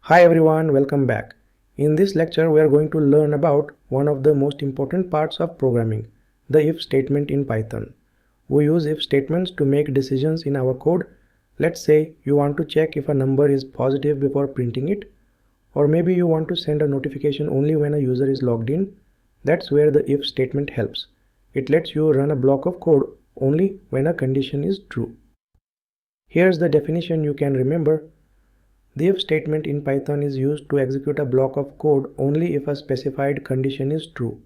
Hi everyone, welcome back. In this lecture we are going to learn about one of the most important parts of programming, the if statement in Python. We use if statements to make decisions in our code. Let's say you want to check if a number is positive before printing it, or maybe you want to send a notification only when a user is logged in. That's where the if statement helps. It lets you run a block of code only when a condition is true. Here's the definition you can remember. The if statement in Python is used to execute a block of code only if a specified condition is true.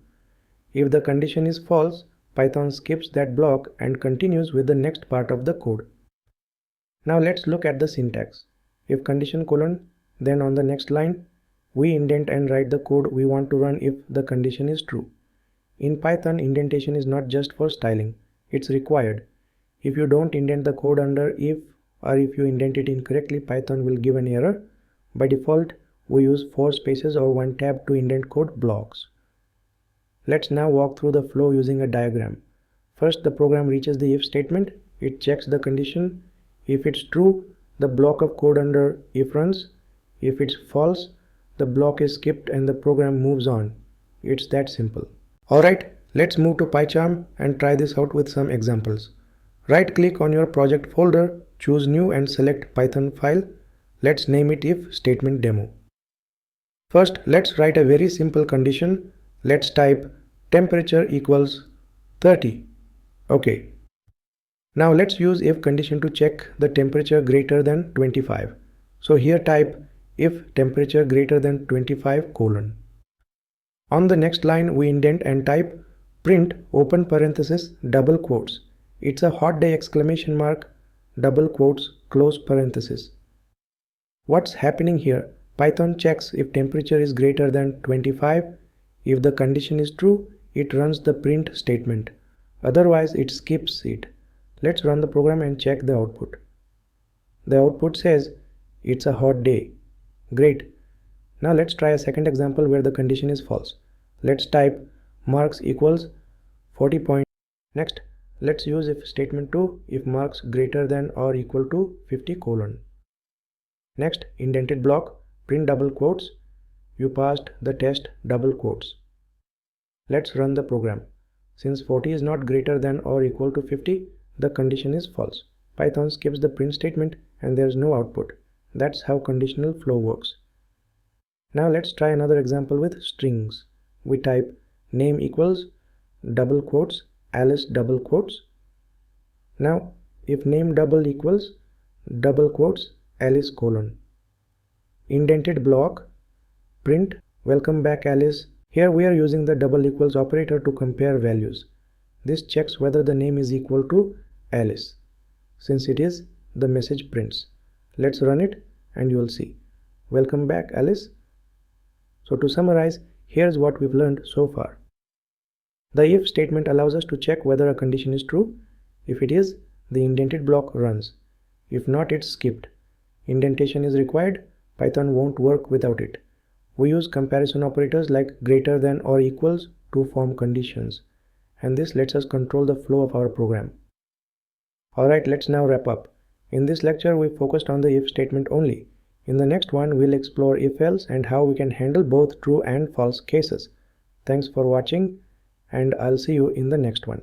If the condition is false, Python skips that block and continues with the next part of the code. Now let's look at the syntax. If condition colon, then on the next line, we indent and write the code we want to run if the condition is true. In Python, indentation is not just for styling, it's required. If you don't indent the code under if, or if you indent it incorrectly, Python will give an error. By default, we use 4 spaces or 1 tab to indent code blocks. Let's now walk through the flow using a diagram. First, the program reaches the if statement. It checks the condition. If it's true, the block of code under if runs. If it's false, the block is skipped and the program moves on. It's that simple. Alright, let's move to PyCharm and try this out with some examples. Right-click on your project folder, choose New and select Python file. Let's name it if statement demo. First, let's write a very simple condition. Let's type temperature equals 30. Okay. Now let's use if condition to check the temperature greater than 25. So here type if temperature greater than 25 colon. On the next line we indent and type print open parenthesis double quotes. It's a hot day exclamation mark, double quotes, close parenthesis. What's happening here? Python checks if temperature is greater than 25. If the condition is true, it runs the print statement. Otherwise, it skips it. Let's run the program and check the output. The output says it's a hot day. Great. Now let's try a second example where the condition is false. Let's type marks equals 40 Next, let's use if statement to if marks greater than or equal to 50 colon. Next, indented block, print double quotes. You passed the test double quotes. Let's run the program. Since 40 is not greater than or equal to 50, the condition is false. Python skips the print statement and there is no output. That's how conditional flow works. Now let's try another example with strings. We type name equals double quotes Alice double quotes. Now if name double equals double quotes Alice colon. Indented block, print welcome back Alice. Here we are using the double equals operator to compare values. This checks whether the name is equal to Alice. Since it is, the message prints. Let's run it and you will see. Welcome back Alice. So to summarize, here's what we've learned so far. The if statement allows us to check whether a condition is true. If it is, the indented block runs. If not, it's skipped. Indentation is required. Python won't work without it. We use comparison operators like greater than or equals to form conditions. And this lets us control the flow of our program. Alright, let's now wrap up. In this lecture, we focused on the if statement only. In the next one, we'll explore if else and how we can handle both true and false cases. Thanks for watching, and I'll see you in the next one.